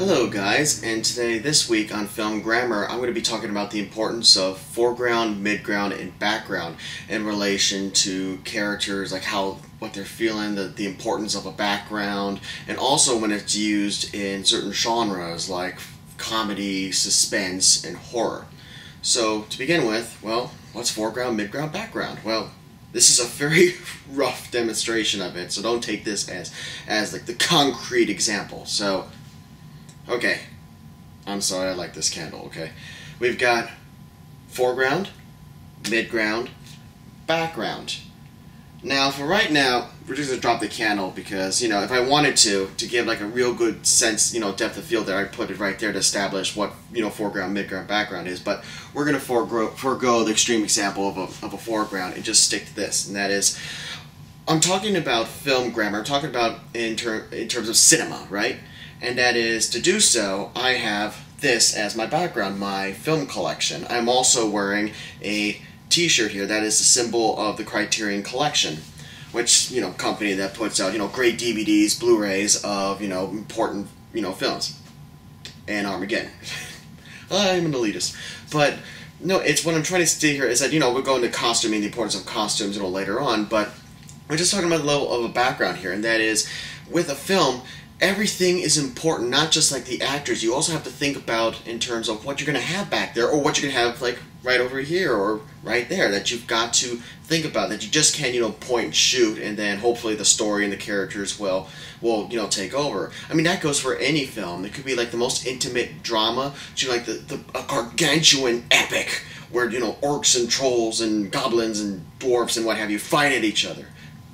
Hello guys, and today, this week on Film Grammar, I'm going to be talking about the importance of foreground, midground, and background in relation to characters, like what they're feeling, the importance of a background, and also when it's used in certain genres like comedy, suspense, and horror. So, to begin with, well, what's foreground, midground, background? Well, this is a very rough demonstration of it, so don't take this as like the concrete example. So, okay, I'm sorry, I like this candle, okay? We've got foreground, midground, background. Now, for right now, we're just going to drop the candle because, if I wanted to give like a real good sense, depth of field there, I'd put it right there to establish what, foreground, midground, background is. But we're going to forego the extreme example of a foreground and just stick to this, and that is, I'm talking about film grammar, I'm talking about in terms of cinema, right? And that is, to do so, I have this as my background, my film collection. I'm also wearing a t-shirt here that is the symbol of the Criterion Collection, which, company that puts out, great DVDs, Blu-rays of, important, films. And Armageddon. I'm an elitist. But, no, it's what I'm trying to say here is that, we'll go into costuming, the importance of costumes, later on, but we're just talking about the level of a background here, and that is, with a film, everything is important, not just like the actors. You also have to think about in terms of what you're going to have back there, or what you're going to have like right over here or right there, that you've got to think about, that you just can't, point and shoot, and then hopefully the story and the characters will take over. I mean, that goes for any film. It could be like the most intimate drama, to like a gargantuan epic, where, orcs and trolls and goblins and dwarfs and what have you fight at each other.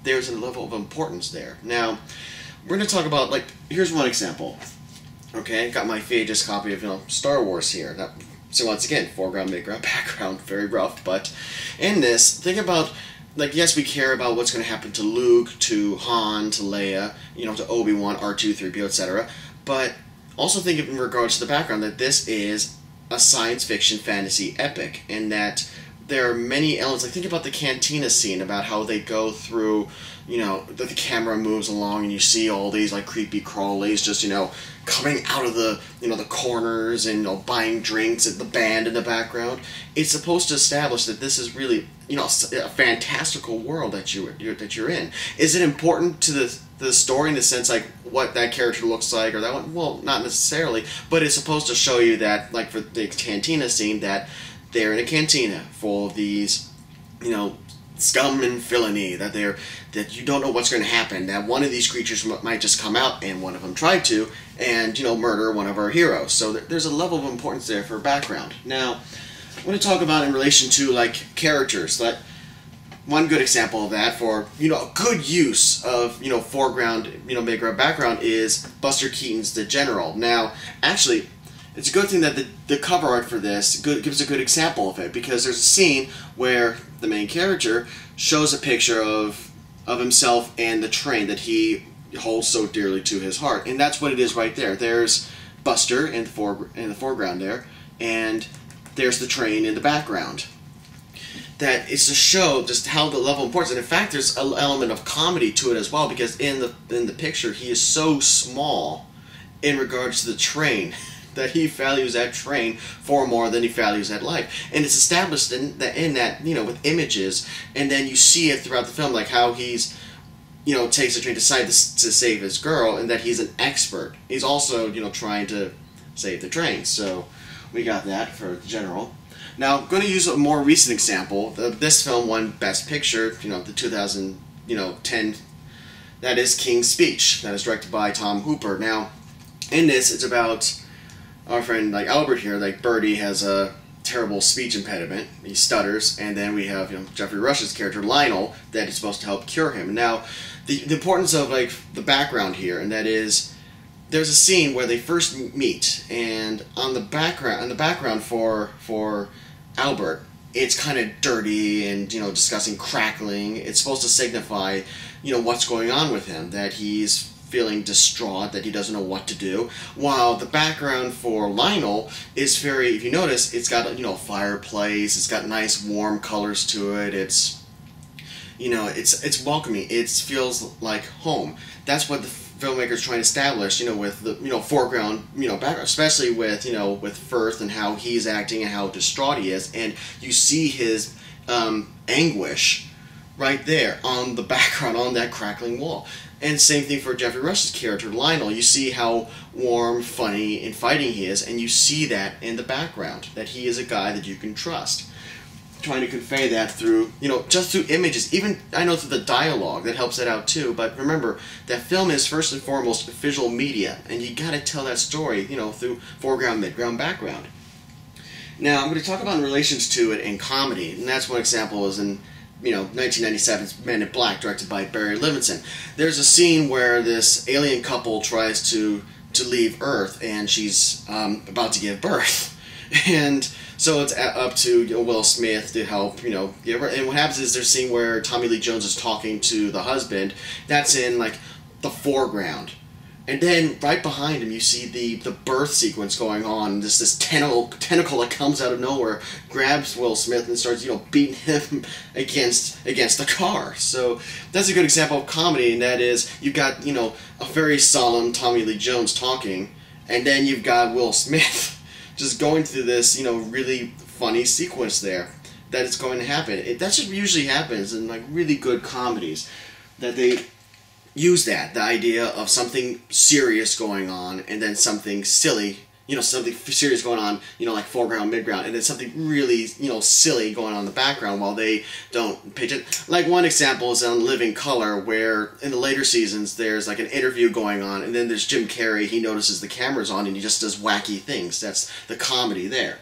There's a level of importance there. Now, we're going to talk about, here's one example. Okay, got my Phaedrus copy of, Star Wars here. So once again, foreground, midground, background, very rough, but in this, think about, yes, we care about what's going to happen to Luke, to Han, to Leia, to Obi-Wan, R2, 3PO, etc., but also think in regards to the background that this is a science fiction fantasy epic, and that there are many elements. Think about the cantina scene, about how they go through, the camera moves along and you see all these creepy crawlies just, coming out of the, the corners and, buying drinks at the band in the background. It's supposed to establish that this is really, a fantastical world that you're in. Is it important to the story in the sense, what that character looks like or that one? Well, not necessarily, but it's supposed to show you that, for the cantina scene, that they're in a cantina full of these, scum and villainy, that you don't know what's going to happen, that one of these creatures might just come out, and one of them tried to, and, murder one of our heroes. So there's a level of importance there for background. Now, I want to talk about in relation to, characters. One good example of that for, a good use of, foreground, midground, background is Buster Keaton's The General. Now, actually, it's a good thing that the cover art for this gives a good example of it, because there's a scene where the main character shows a picture of himself and the train that he holds so dearly to his heart, and that's what it is right there. There's Buster in the foreground there, and there's the train in the background. That is to show just how the level of importance, and in fact, there's an element of comedy to it as well, because in the picture he is so small in regards to the train, that he values that train far more than he values that life. And it's established in that, with images, and then you see it throughout the film, how he's, takes the train to save his girl, and that he's an expert. He's also, trying to save the train. So we got that for The General. Now, I'm going to use a more recent example. This film won Best Picture, the 2010, that is King's Speech. That is directed by Tom Hooper. Now, in this, it's about our friend, Albert here, Birdie has a terrible speech impediment. He stutters, and then we have, Jeffrey Rush's character, Lionel, that is supposed to help cure him. Now, the importance of, the background here, and that is, there's a scene where they first meet, and on the background for Albert, it's kind of dirty and, discussing crackling. It's supposed to signify, what's going on with him, that he's feeling distraught, that he doesn't know what to do, while the background for Lionel is very, if you notice, it's got a fireplace, it's got nice warm colors to it, it's it's welcoming, it feels like home. That's what filmmakers trying to establish, with the, foreground, background, especially with, with Firth and how he's acting and how distraught he is, and you see his anguish right there on the background, on that crackling wall. And same thing for Jeffrey Rush's character, Lionel. You see how warm, funny, and fighting he is, and you see that in the background, that he is a guy that you can trust. Trying to convey that through, just through images, even, I know, through the dialogue, that helps it out too, but remember, that film is first and foremost visual media, and you gotta tell that story, through foreground, midground, background. Now, I'm going to talk about in relations to it in comedy, and that's one example is in 1997's Men in Black, directed by Barry Levinson. There's a scene where this alien couple tries to leave Earth, and she's about to give birth. And so it's up to Will Smith to help, give her. And what happens is there's a scene where Tommy Lee Jones is talking to the husband. That's in, like, the foreground. And then right behind him, you see the birth sequence going on. And this tentacle that comes out of nowhere grabs Will Smith and starts beating him against the car. So that's a good example of comedy, and that is you've got a very solemn Tommy Lee Jones talking, and then you've got Will Smith just going through this really funny sequence there that is going to happen. That just usually happens in like really good comedies, that they use the idea of something serious going on and then something silly, something serious going on, like foreground, midground, and then something really, silly going on in the background while they don't pitch it. Like one example is on Living Color, where in the later seasons there's like an interview going on, and then there's Jim Carrey. He notices the camera's on and he just does wacky things. That's the comedy there.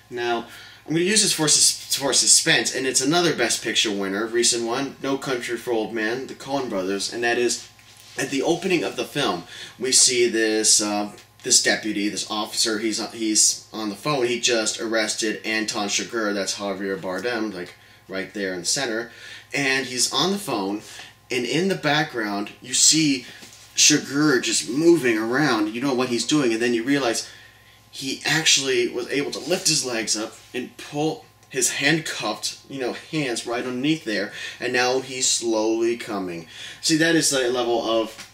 Now, I'm going to use this for suspense, and it's another Best Picture winner, recent one, No Country for Old Men, the Coen brothers, and that is, at the opening of the film, we see this this deputy, this officer, he's on the phone. He just arrested Anton Chigurh, that's Javier Bardem, like right there in the center, and he's on the phone, and in the background, you see Chigurh just moving around, what he's doing, and then you realize he actually was able to lift his legs up and pull his handcuffed, hands right underneath there, and now he's slowly coming. See, that is the level of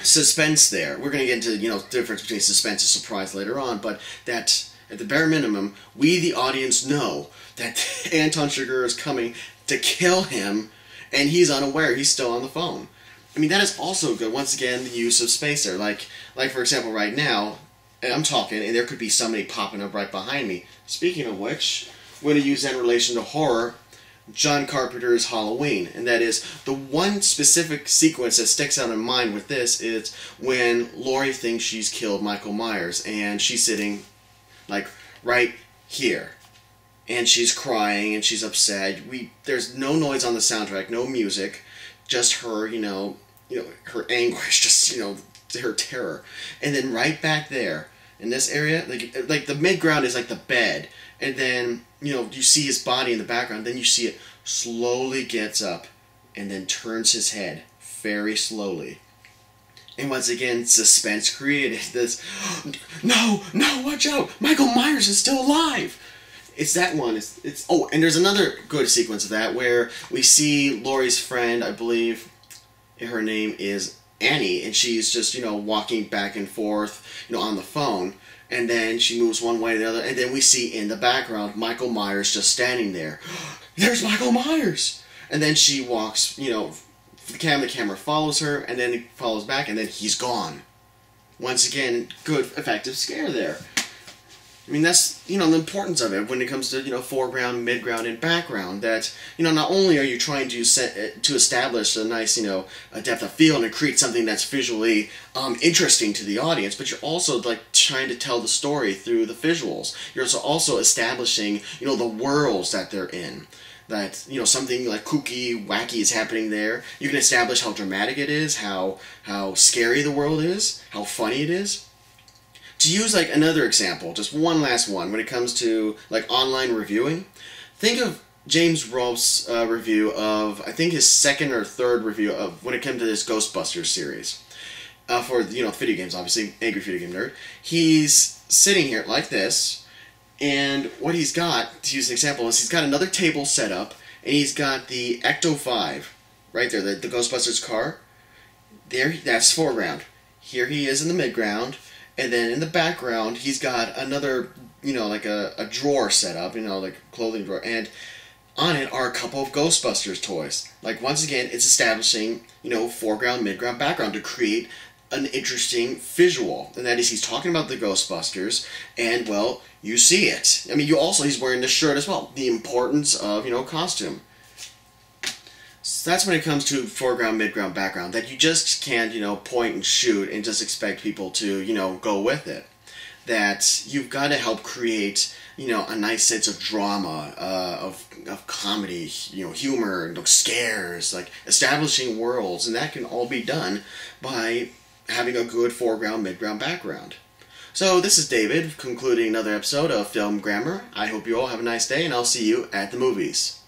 suspense there. We're going to get into, the difference between suspense and surprise later on, but that, at the bare minimum, we, the audience, know that Anton Chigurh is coming to kill him, and he's unaware. He's still on the phone. I mean, that is also good. Once again, the use of space there. Like for example, right now, I'm talking, and there could be somebody popping up right behind me. Speaking of which, we're going to use that in relation to horror, John Carpenter's Halloween. And that is, the one specific sequence that sticks out in mind with this is when Laurie thinks she's killed Michael Myers, and she's sitting, like, right here. And she's crying, and she's upset. There's no noise on the soundtrack, no music, just her, her anguish, just, her terror. And then right back there, in this area, like the midground is like the bed, and then, you see his body in the background, then you see it slowly gets up, and then turns his head, very slowly. And once again, suspense created this, no, watch out, Michael Myers is still alive! It's that one, oh, and there's another good sequence of that, where we see Laurie's friend, I believe her name is Annie, and she's just, walking back and forth, on the phone, and then she moves one way or the other, and then we see in the background Michael Myers just standing there. There's Michael Myers! And then she walks, the camera follows her, and then it follows back, and then he's gone. Once again, good, effective scare there. I mean, that's, the importance of it when it comes to, foreground, midground, and background. That, not only are you trying to establish a nice, a depth of field and create something that's visually interesting to the audience, but you're also, like, trying to tell the story through the visuals. You're also establishing, the worlds that they're in. That, something like kooky, wacky is happening there. You can establish how dramatic it is, how scary the world is, how funny it is. To use, like, another example, just one last one, when it comes to, like, online reviewing, think of James Rolfe's review of, I think his second or third review of, when it came to this Ghostbusters series. For, video games, obviously, Angry Video Game Nerd. He's sitting here like this, and what he's got, to use an example, is he's got another table set up, and he's got the Ecto-5, right there, the Ghostbusters car. There, that's foreground. Here he is in the midground, and then in the background he's got another, like a drawer set up, like a clothing drawer, and on it are a couple of Ghostbusters toys. Like, once again, it's establishing, foreground, midground, background to create an interesting visual. And that is, he's talking about the Ghostbusters, and, well, you see it. I mean, he's wearing this shirt as well. The importance of, costume. So that's when it comes to foreground, midground, background, that you just can't, point and shoot and just expect people to, go with it. That you've got to help create, a nice sense of drama, of comedy, humor, and scares, like establishing worlds, and that can all be done by having a good foreground, midground, background. So this is David, concluding another episode of Film Grammar. I hope you all have a nice day, and I'll see you at the movies.